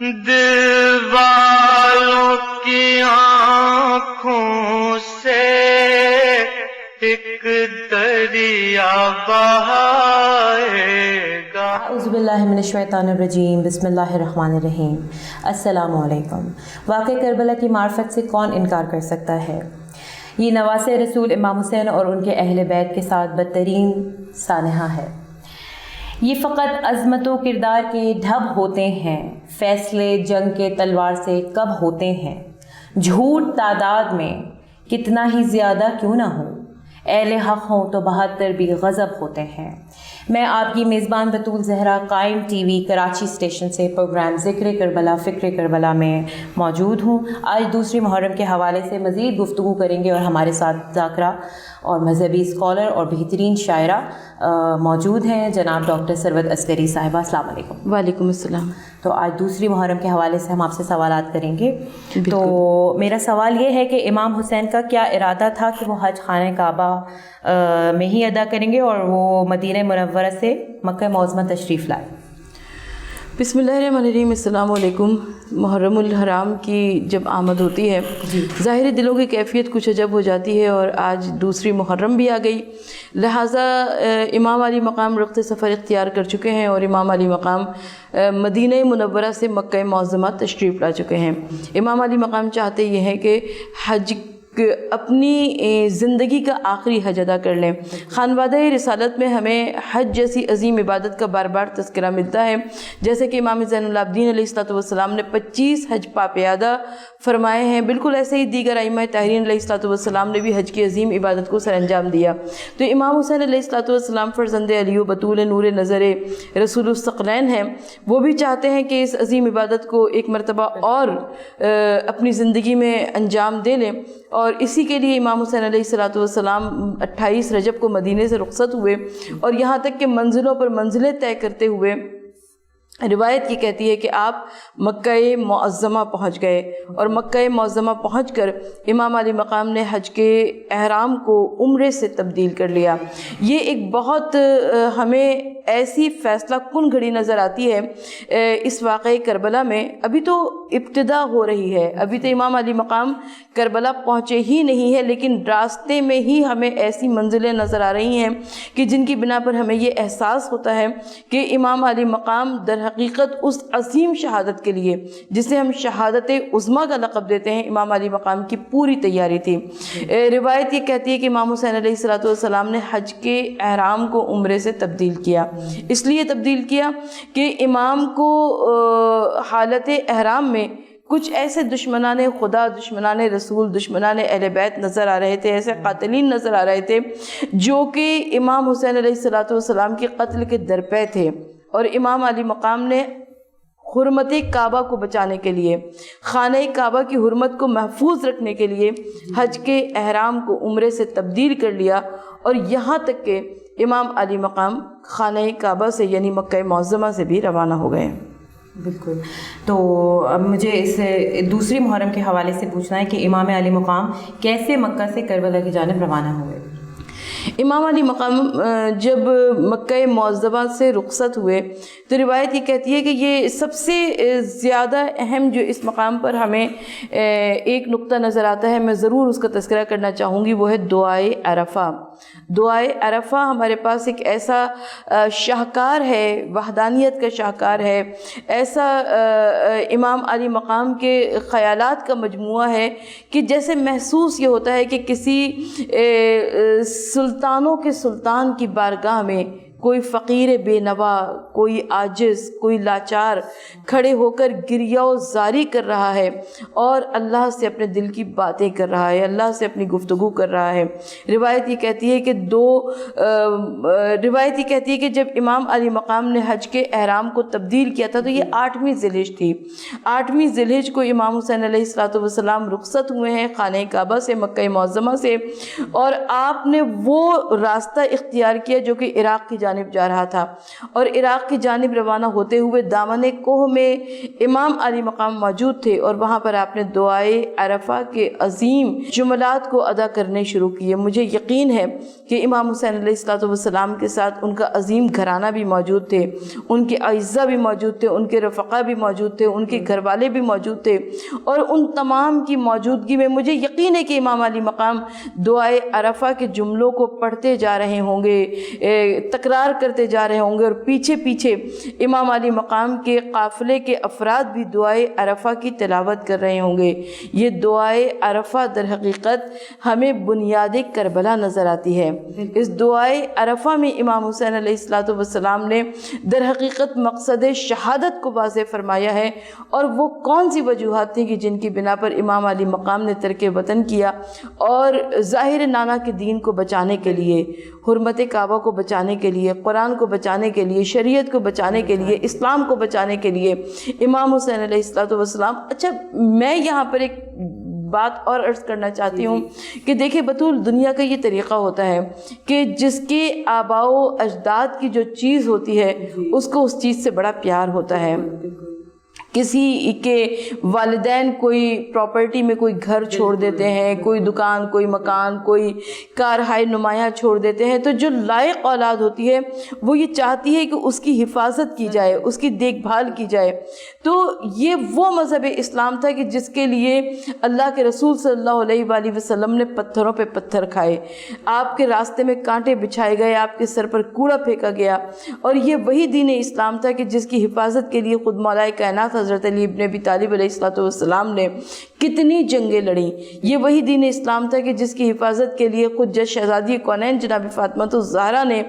دل والوں کی آنکھوں سے ایک دریا بہائے گا۔ اعوذ باللہ من الشیطان الرجیم، بسم اللہ الرحمن الرحیم۔ السلام علیکم۔ واقع کربلا کی معرفت سے کون انکار کر سکتا ہے؟ یہ نواسۂ رسول امام حسین اور ان کے اہل بیت کے ساتھ بدترین سانحہ ہے۔ یہ فقط عظمت و کردار کے ڈھب ہوتے ہیں، فیصلے جنگ کے تلوار سے کب ہوتے ہیں، جھوٹ تعداد میں کتنا ہی زیادہ کیوں نہ ہو، اہل حق ہوں تو 72 بھی غضب ہوتے ہیں۔ میں آپ کی میزبان بطول زہرا قائم ٹی وی کراچی اسٹیشن سے پروگرام ذکر کربلا فکر کربلا میں موجود ہوں۔ آج دوسری محرم کے حوالے سے مزید گفتگو کریں گے اور ہمارے ساتھ ذاکرہ اور مذہبی اسکالر اور بہترین شاعرہ موجود ہیں، جناب ڈاکٹر ثروت عسکری صاحبہ۔ السلام علیکم۔ وعلیکم السلام۔ تو آج دوسری محرم کے حوالے سے ہم آپ سے سوالات کریں گے۔ تو میرا سوال یہ ہے کہ امام حسین کا کیا ارادہ تھا کہ وہ حج خانہ کعبہ میں ہی ادا کریں گے اور وہ مدینہ منورہ سے مکہ معظمہ تشریف لائے؟ بسم اللہ الرحمن الرحیم۔ السلام علیکم۔ محرم الحرام کی جب آمد ہوتی ہے، ظاہر دلوں کی کیفیت کچھ عجب ہو جاتی ہے، اور آج دوسری محرم بھی آ گئی، لہٰذا امام علی مقام رخت سفر اختیار کر چکے ہیں اور امام علی مقام مدینہ منورہ سے مکہ معظمہ تشریف لا چکے ہیں۔ امام علی مقام چاہتے یہ ہیں کہ حج اپنی زندگی کا آخری حج ادا کر لیں۔ خانوادہ رسالت میں ہمیں حج جیسی عظیم عبادت کا بار بار تذکرہ ملتا ہے، جیسے کہ امام زین العابدین علیہ السلام نے 25 حج پاپیادہ فرمائے ہیں، بالکل ایسے ہی دیگر ائمہ طاہرین علیہ السلام نے بھی حج کی عظیم عبادت کو سر انجام دیا۔ تو امام حسین علیہ السلام فرزند علی و بطول نور نظر رسول الثقلین ہیں، وہ بھی چاہتے ہیں کہ اس عظیم عبادت کو ایک مرتبہ اور اپنی زندگی میں انجام دے لیں، اور اسی کے لیے امام حسین علیہ السلام 28 رجب کو مدینے سے رخصت ہوئے، اور یہاں تک کہ منزلوں پر منزلیں طے کرتے ہوئے روایت یہ کہتی ہے کہ آپ مکہ معظمہ پہنچ گئے، اور مکہ معظمہ پہنچ کر امام علی مقام نے حج کے احرام کو عمرے سے تبدیل کر لیا۔ یہ ایک بہت ہمیں ایسی فیصلہ کن گھڑی نظر آتی ہے اس واقعہ کربلا میں۔ ابھی تو ابتدا ہو رہی ہے، ابھی تو امام علی مقام کربلا پہنچے ہی نہیں ہے، لیکن راستے میں ہی ہمیں ایسی منزلیں نظر آ رہی ہیں کہ جن کی بنا پر ہمیں یہ احساس ہوتا ہے کہ امام علی مقام در حقیقت اس عظیم شہادت کے لیے جسے ہم شہادت عظمیٰ کا لقب دیتے ہیں، امام علی مقام کی پوری تیاری تھی۔ روایت یہ کہتی ہے کہ امام حسین علیہ السلام نے حج کے احرام کو عمرے سے تبدیل کیا، اس لیے تبدیل کیا کہ امام کو حالت احرام میں کچھ ایسے دشمنان خدا، دشمنان رسول، دشمنان اہل بیت نظر آ رہے تھے، ایسے قاتلین نظر آ رہے تھے جو کہ امام حسین علیہ السلام کے قتل کے درپے تھے، اور امام علی مقام نے حرمت کعبہ کو بچانے کے لیے، خانہ کعبہ کی حرمت کو محفوظ رکھنے کے لیے حج کے احرام کو عمرے سے تبدیل کر لیا، اور یہاں تک کہ امام علی مقام خانہ کعبہ سے یعنی مکہ معظمہ سے بھی روانہ ہو گئے۔ بالکل۔ تو اب مجھے اس دوسری محرم کے حوالے سے پوچھنا ہے کہ امام علی مقام کیسے مکہ سے کربلا کی جانب روانہ ہوئے؟ امام علی مقام جب مکہ معظمہ سے رخصت ہوئے تو روایت یہ کہتی ہے کہ یہ سب سے زیادہ اہم جو اس مقام پر ہمیں ایک نقطہ نظر آتا ہے، میں ضرور اس کا تذکرہ کرنا چاہوں گی، وہ ہے دعائے عرفہ۔ دعائے عرفہ ہمارے پاس ایک ایسا شاہکار ہے، وحدانیت کا شاہکار ہے، ایسا امام علی مقام کے خیالات کا مجموعہ ہے کہ جیسے محسوس یہ ہوتا ہے کہ کسی سلطانوں کے سلطان کی بارگاہ میں کوئی فقیر بے نوا، کوئی عاجز، کوئی لاچار کھڑے ہو کر گریہ و زاری کر رہا ہے اور اللہ سے اپنے دل کی باتیں کر رہا ہے، اللہ سے اپنی گفتگو کر رہا ہے۔ روایت یہ کہتی ہے کہ جب امام علی مقام نے حج کے احرام کو تبدیل کیا تھا تو یہ 8ویں ذی الحجہ تھی۔ 8ویں ذی الحجہ کو امام حسین علیہ السلام رخصت ہوئے ہیں خانہ کعبہ سے، مکہ معظمہ سے، اور آپ نے وہ راستہ اختیار کیا جو کہ عراق کی جانب جا رہا تھا اور عراق کی جانب روانہ ہوتے ہوئے دامن کوہ میں امام علی مقام موجود تھے اور وہاں پر آپ نے دعائے عرفہ کے عظیم جملات کو ادا کرنے شروع کیے۔ مجھے یقین ہے کہ امام حسین علیہ السلام کے ساتھ ان کا عظیم گھرانہ بھی موجود تھے، ان کے اعزہ بھی موجود تھے، ان کے رفقا بھی موجود تھے، ان کے گھر والے بھی موجود تھے، اور ان تمام کی موجودگی میں مجھے یقین ہے کہ امام علی مقام دعائے عرفہ کے جملوں کو پڑھتے جا رہے ہوں گے، تکرار کرتے جا رہے ہوں گے، اور پیچھے پیچھے امام علی مقام کے قافلے کے افراد بھی دعائے عرفہ کی تلاوت کر رہے ہوں گے۔ یہ دعائے عرفہ در حقیقت ہمیں بنیاد کربلا نظر آتی ہے۔ اس دعائے عرفہ میں امام حسین علیہ السلام نے در حقیقت مقصد شہادت کو واضح فرمایا ہے، اور وہ کون سی وجوہات تھیں کہ جن کی بنا پر امام علی مقام نے ترک وطن کیا اور ظاہر نانا کے دین کو بچانے کے لیے، حرمت کعبہ کو بچانے کے لیے، قرآن کو بچانے کے لیے، شریعت کو بچانے کے لیے، اسلام کو بچانے کے لیے امام حسین علیہ السلام۔ اچھا، میں یہاں پر ایک بات اور عرض کرنا چاہتی ہوں کہ دیکھیں بطول دنیا کا یہ طریقہ ہوتا ہے کہ جس کے آباء و اجداد کی جو چیز ہوتی ہے اس کو اس چیز سے بڑا پیار ہوتا ہے۔ کسی کے والدین کوئی پراپرٹی میں کوئی گھر چھوڑ دیتے ہیں، کوئی دکان، کوئی مکان، کوئی کارہائے نمایاں چھوڑ دیتے ہیں، تو جو لائق اولاد ہوتی ہے وہ یہ چاہتی ہے کہ اس کی حفاظت کی جائے، اس کی دیکھ بھال کی جائے۔ تو یہ وہ مذہب اسلام تھا کہ جس کے لیے اللہ کے رسول صلی اللہ علیہ وآلہ وسلم نے پتھروں پہ پتھر کھائے، آپ کے راستے میں کانٹے بچھائے گئے، آپ کے سر پر کوڑا پھینکا گیا، اور یہ وہی دین اسلام تھا کہ جس کی حفاظت کے لیے خود مولا کائنات حضرت علی ابن ابی طالب علیہ السلام نے کتنی جنگیں لڑیں۔ یہ وہی دین اسلام تھا کہ جس کی حفاظت کے لیے خود جد شہزادی کونین جناب فاطمہ الزہرا نے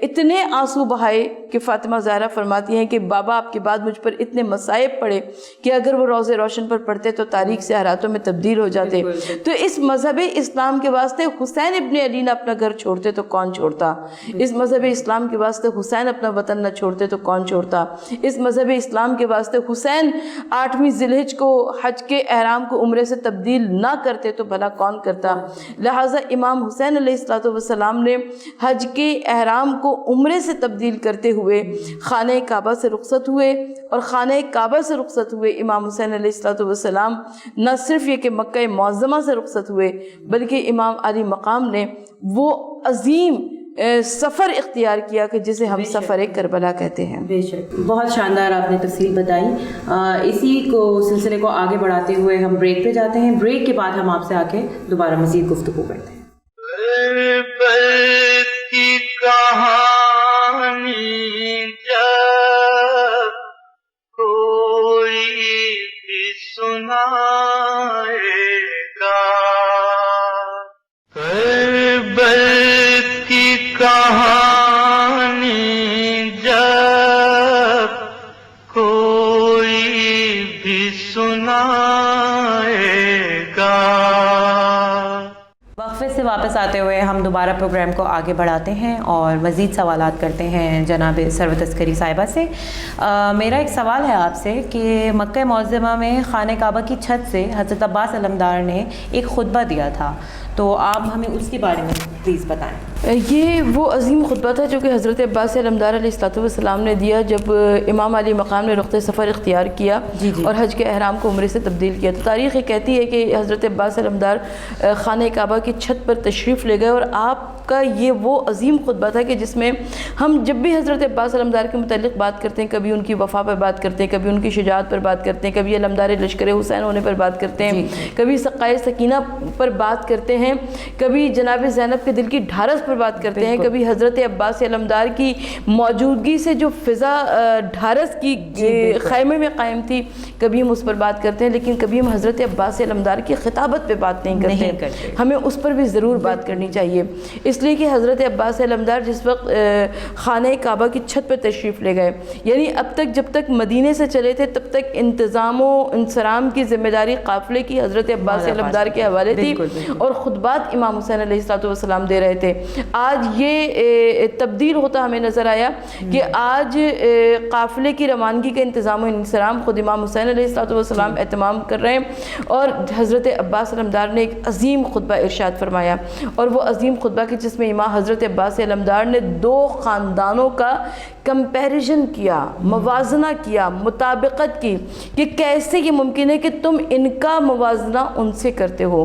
اتنے آنسو بہائے کہ فاطمہ زہرا فرماتی ہیں کہ بابا آپ کے بعد مجھ پر اتنے مصائب پڑے کہ اگر وہ روز روشن پر پڑھتے تو تاریک سے ہراتوں میں تبدیل ہو جاتے۔ تو اس مذہب اسلام کے واسطے حسین ابن علی نہ اپنا گھر چھوڑتے تو کون چھوڑتا؟ اس مذہب اسلام کے واسطے حسین اپنا وطن نہ چھوڑتے تو کون چھوڑتا؟ اس مذہب اسلام کے واسطے حسین 8ویں ذی الحجہ کو حج کے احرام کو عمرے سے تبدیل نہ کرتے تو بھلا کون کرتا؟ لہٰذا امام حسین علیہ السلام نے حج کے احرام کو عمرے سے تبدیل کرتے ہوئے خانہ کعبہ سے رخصت ہوئے، اور خانہ کعبہ سے رخصت ہوئے امام حسین علیہ السلام نہ صرف یہ کہ مکہ معظمہ سے رخصت ہوئے، بلکہ امام علی مقام نے وہ عظیم سفر اختیار کیا کہ جسے ہم سفر کربلا کہتے ہیں۔ بے شک، بہت شاندار آپ نے تفصیل بتائی۔ اسی کو سلسلے کو آگے بڑھاتے ہوئے ہم بریک پہ جاتے ہیں، بریک کے بعد ہم آپ سے آ کے دوبارہ مزید گفتگو کرتے ہیں۔ کربل کی کہانی جب کوئی بھی سنائے گا، کربل کی کہانی جب کوئی بھی سنائے گا۔ وقفے سے واپس آتے ہوئے ہم دوبارہ پروگرام کو آگے بڑھاتے ہیں اور مزید سوالات کرتے ہیں جناب ثروت عسکری صاحبہ سے۔ میرا ایک سوال ہے آپ سے کہ مکہ معظمہ میں خانہ کعبہ کی چھت سے حضرت عباس علمدار نے ایک خطبہ دیا تھا، تو آپ ہمیں اس کے بارے میں پلیز بتائیں۔ یہ وہ عظیم خطبہ تھا جو کہ حضرت عباس علمدار علیہ السلام نے دیا جب امام علی مقام نے رخت سفر اختیار کیا اور حج کے احرام کو عمرے سے تبدیل کیا۔ تو تاریخ یہ کہتی ہے کہ حضرت عباس علمدار خانہ کعبہ کی چھت پر تشریف لے گئے، اور آپ کا یہ وہ عظیم خطبہ تھا کہ جس میں ہم جب بھی حضرت عباس علمدار کے متعلق بات کرتے ہیں، کبھی ان کی وفا پر بات کرتے ہیں، کبھی ان کی شجاعت پر بات کرتے ہیں، کبھی علمدار لشکر حسین ہونے پر بات کرتے ہیں، کبھی سقائے سکینہ پر بات کرتے ہیں، کبھی جناب زینب کے دل کی ڈھارس پر بات کرتے ہیں، کبھی حضرت عباس علمدار کی موجودگی سے جو فضا ڈھارس کی خیمے میں قائم تھی، کبھی ہم اس پر بات کرتے ہیں، لیکن کبھی ہم حضرت عباس علمدار کی خطابت پہ بات نہیں کرتے۔ ہمیں اس پر بھی ضرور بات کرنی چاہیے، اس لیے کہ حضرت عباس علمدار جس وقت خانہ کعبہ کی چھت پر تشریف لے گئے، یعنی اب تک جب تک مدینے سے چلے تھے تب تک انتظام و انصرام کی ذمہ داری قافلے کی حضرت عباس علمدار کے حوالے تھی، اور خود خطبات امام حسین علیہ السلام دے رہے تھے۔ آج یہ تبدیل ہوتا ہمیں نظر آیا کہ آج قافلے کی روانگی کا انتظام و انصرام خود امام حسین علیہ السلام اہتمام کر رہے ہیں، اور حضرت عباس علمدار نے ایک عظیم خطبہ ارشاد فرمایا، اور وہ عظیم خطبہ کی جس میں امام حضرت عباس علمدار نے دو خاندانوں کا کمپیریزن کیا، موازنہ کیا، مطابقت کی کہ کیسے یہ ممکن ہے کہ تم ان کا موازنہ ان سے کرتے ہو۔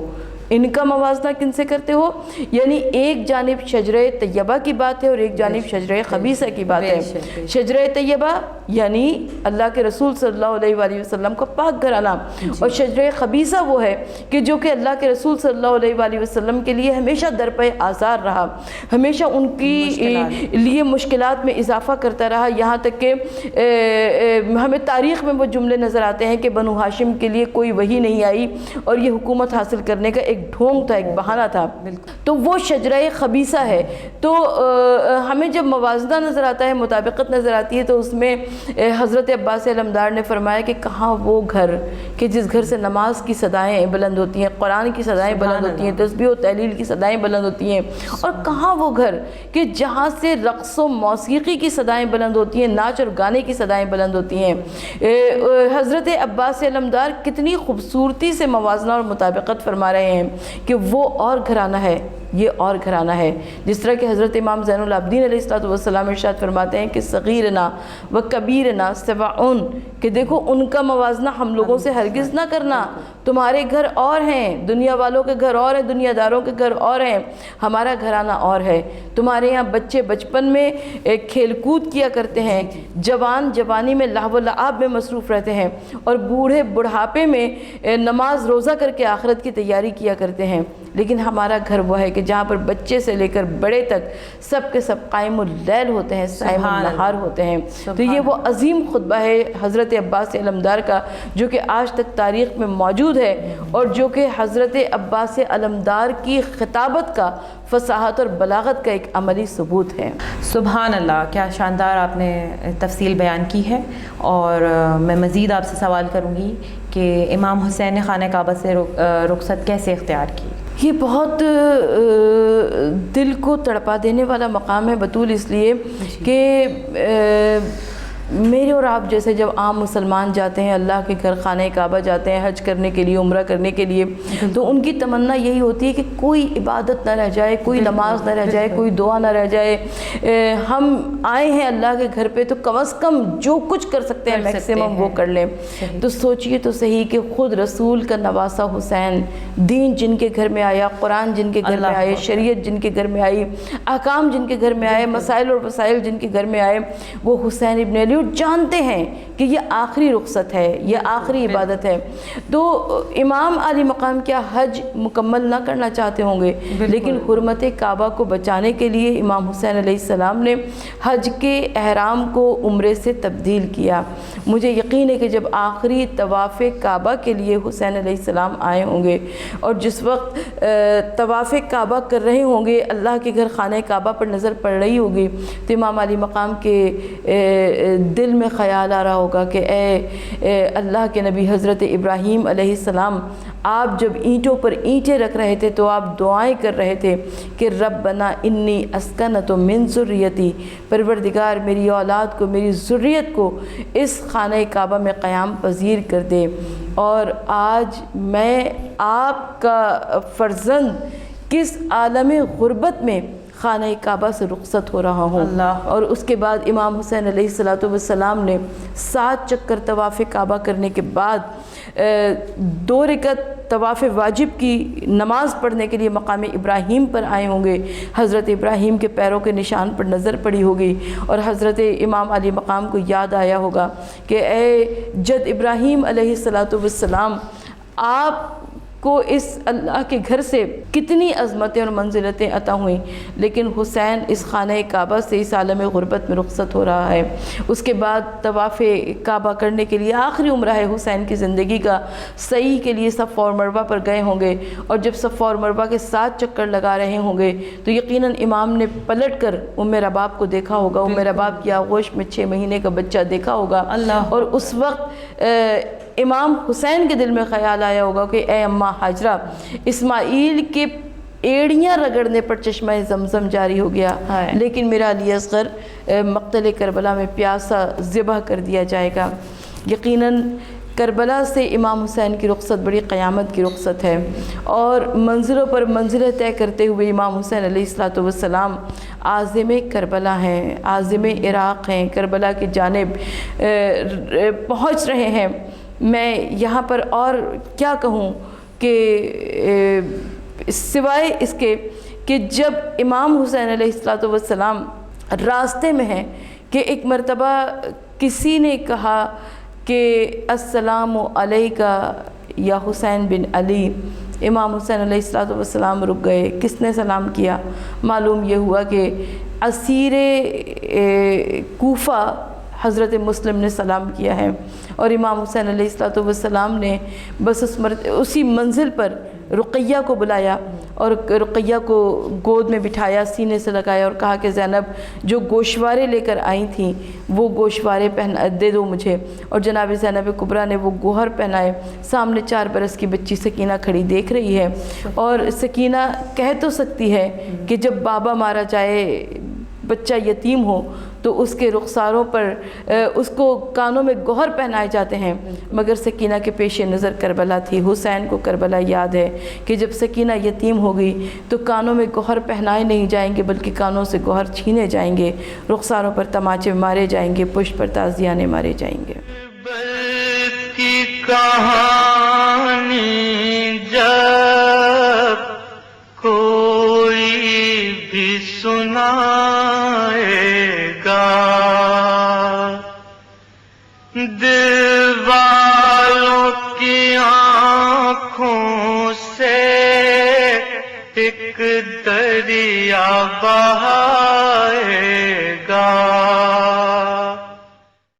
ان کا موازنہ کن سے کرتے ہو؟ یعنی ایک جانب شجرہ طیبہ کی بات ہے اور ایک جانب شجرہ خبیثہ کی بات ہے۔ شجرہ طیبہ یعنی اللہ کے رسول صلی اللہ علیہ وآلہ وسلم کا پاک گھرانہ، اور شجرہ خبیثہ وہ ہے کہ جو کہ اللہ کے رسول صلی اللہ علیہ وآلہ وسلم کے لیے ہمیشہ درپے آزار رہا، ہمیشہ ان کی لیے مشکلات میں اضافہ کرتا رہا، یہاں تک کہ ہمیں تاریخ میں وہ جملے نظر آتے ہیں کہ بنو ہاشم کے لیے کوئی وحی نہیں آئی اور یہ حکومت حاصل کرنے کا ایک ڈھونگ تھا، ایک بہانہ تھا۔ تو وہ شجرہ خبیثہ ہے۔ تو ہمیں جب موازنہ نظر آتا ہے، مطابقت نظر آتی ہے، تو اس میں حضرت عباس علمدار نے فرمایا کہ کہاں وہ گھر کہ جس گھر سے نماز کی صدائیں بلند ہوتی ہیں، قرآن کی صدائیں بلند ہوتی ہیں، تسبیح و تحلیل کی صدائیں بلند ہوتی ہیں، اور کہاں وہ گھر کہ جہاں سے رقص و موسیقی کی صدائیں بلند ہوتی ہیں، ناچ اور گانے کی صدائیں بلند ہوتی ہیں۔ حضرت عباس علمدار کتنی خوبصورتی سے موازنہ اور مطابقت فرما رہے ہیں کہ وہ اور گھرانہ ہے، یہ اور گھرانہ ہے۔ جس طرح کہ حضرت امام زین العابدین علیہ السلام ارشاد فرماتے ہیں کہ صغیرنا و کبیرنا سواء، کہ دیکھو ان کا موازنہ ہم لوگوں سے ہرگز نہ کرنا۔ تمہارے گھر اور ہیں، دنیا والوں کے گھر اور ہیں، دنیا داروں کے گھر اور ہیں، ہمارا گھرانہ اور ہے۔ تمہارے یہاں بچے بچپن میں کھیل کود کیا کرتے ہیں، جوان جوانی میں لہو و لعب میں مصروف رہتے ہیں، اور بوڑھے بڑھاپے میں نماز روزہ کر کے آخرت کی تیاری کیا کرتے ہیں۔ لیکن ہمارا گھر وہ ہے کہ جہاں پر بچے سے لے کر بڑے تک سب کے سب قائم اللیل ہوتے ہیں، صائم النہار ہوتے ہیں۔ تو یہ وہ عظیم خطبہ ہے حضرت عباس علمدار کا جو کہ آج تک تاریخ میں موجود ہے، اور جو کہ حضرت عباس علمدار کی خطابت کا فصاحت اور بلاغت کا ایک عملی ثبوت ہے۔ سبحان اللہ، کیا شاندار آپ نے تفصیل بیان کی ہے۔ اور میں مزید آپ سے سوال کروں گی کہ امام حسین نے خانہ کعبہ سے رخصت کیسے اختیار کی؟ یہ بہت دل کو تڑپا دینے والا مقام ہے بطول، اس لیے کہ میرے اور آپ جیسے جب عام مسلمان جاتے ہیں اللہ کے گھر خانہ کعبہ جاتے ہیں حج کرنے کے لیے، عمرہ کرنے کے لیے، تو ان کی تمنا یہی ہوتی ہے کہ کوئی عبادت نہ رہ جائے، کوئی نماز نہ رہ جائے، کوئی دعا نہ رہ جائے۔ ہم آئے ہیں اللہ کے گھر پہ تو کم از کم جو کچھ کر سکتے ہیں میکسیمم وہ کر لیں۔ تو سوچئے تو صحیح کہ خود رسول کا نواسہ حسین، دین جن کے گھر میں آیا، قرآن جن کے گھر میں آئے، شریعت جن کے گھر میں آئی، احکام جن کے گھر میں آئے، مسائل اور وسائل جن کے گھر میں آئے، وہ حسین ابن علی جانتے ہیں کہ یہ آخری رخصت ہے، یہ آخری عبادت ہے۔ تو امام علی مقام کیا حج مکمل نہ کرنا چاہتے ہوں گے، لیکن حرمت کعبہ کو بچانے کے لیے امام حسین علیہ السلام نے حج کے احرام کو عمرے سے تبدیل کیا۔ مجھے یقین ہے کہ جب آخری طواف کعبہ کے لیے حسین علیہ السلام آئے ہوں گے اور جس وقت طواف کعبہ کر رہے ہوں گے، اللہ کے گھر خانہ کعبہ پر نظر پڑ رہی ہوگی، تو امام علی مقام کے دل میں خیال آ رہا ہوگا کہ اے اللہ کے نبی حضرت ابراہیم علیہ السلام، آپ جب اینٹوں پر اینٹیں رکھ رہے تھے تو آپ دعائیں کر رہے تھے کہ ربنا انی اسکنت من ذریتی، پروردگار میری اولاد کو، میری ذریت کو اس خانہ کعبہ میں قیام پذیر کر دے۔ اور آج میں آپ کا فرزند کس عالم غربت میں خانہ کعبہ سے رخصت ہو رہا ہوں۔ اور اس کے بعد امام حسین علیہ السلام نے 7 چکر طواف کعبہ کرنے کے بعد 2 رکعت طواف واجب کی نماز پڑھنے کے لیے مقام ابراہیم پر آئے ہوں گے، حضرت ابراہیم کے پیروں کے نشان پر نظر پڑی ہوگی، اور حضرت امام علی مقام کو یاد آیا ہوگا کہ اے جد ابراہیم علیہ السلام، آپ کو اس اللہ کے گھر سے کتنی عظمتیں اور منزلتیں عطا ہوئیں، لیکن حسین اس خانہ کعبہ سے اس عالم غربت میں رخصت ہو رہا ہے۔ اس کے بعد طواف کعبہ کرنے کے لیے آخری عمرہ ہے حسین کی زندگی کا، سعی کے لیے صفا اور مروہ پر گئے ہوں گے، اور جب صفا اور مروہ کے 7 چکر لگا رہے ہوں گے تو یقیناً امام نے پلٹ کر ام رباب کو دیکھا ہوگا، ام رباب کی آغوش میں 6 مہینے کا بچہ دیکھا ہوگا، اور اس وقت امام حسین کے دل میں خیال آیا ہوگا کہ اے اماں ہاجرہ، اسماعیل کے ایڑیاں رگڑنے پر چشمہ زمزم جاری ہو گیا، ہائے۔ لیکن میرا علی اصغر مقتل کربلا میں پیاسا ذبح کر دیا جائے گا۔ یقیناً کربلا سے امام حسین کی رخصت بڑی قیامت کی رخصت ہے، اور منزلوں پر منزلیں طے کرتے ہوئے امام حسین علیہ السلام عازم کربلا ہیں، عازم عراق ہیں، کربلا کی جانب پہنچ رہے ہیں۔ میں یہاں پر اور کیا کہوں کہ سوائے اس کے کہ جب امام حسین علیہ السلام راستے میں ہیں کہ ایک مرتبہ کسی نے کہا کہ السلام علیکہ یا حسین بن علی، امام حسین علیہ السلام رک گئے، کس نے سلام کیا؟ معلوم یہ ہوا کہ اسیر کوفہ حضرت مسلم نے سلام کیا ہے، اور امام حسین علیہ السلام نے بس اسی منزل پر رقیہ کو بلایا اور رقیہ کو گود میں بٹھایا، سینے سے لگایا اور کہا کہ زینب جو گوشوارے لے کر آئی تھیں وہ گوشوارے دے دو مجھے، اور جناب زینب کبریٰ نے وہ گوہر پہنائے۔ سامنے 4 برس کی بچی سکینہ کھڑی دیکھ رہی ہے، اور سکینہ کہہ تو سکتی ہے کہ جب بابا مارا جائے، بچہ یتیم ہو، تو اس کے رخساروں پر اس کو کانوں میں گوہر پہنائے جاتے ہیں، مگر سکینہ کے پیش نظر کربلا تھی۔ حسین کو کربلا یاد ہے کہ جب سکینہ یتیم ہو گئی تو کانوں میں گوہر پہنائے نہیں جائیں گے بلکہ کانوں سے گوہر چھینے جائیں گے، رخساروں پر تماچے مارے جائیں گے، پشت پر تازیانے مارے جائیں گے۔ کربل کی کہانی جب کوئی بھی سنائے گا، دل والوں کی آنکھوں سے ایک دریا بہائے گا۔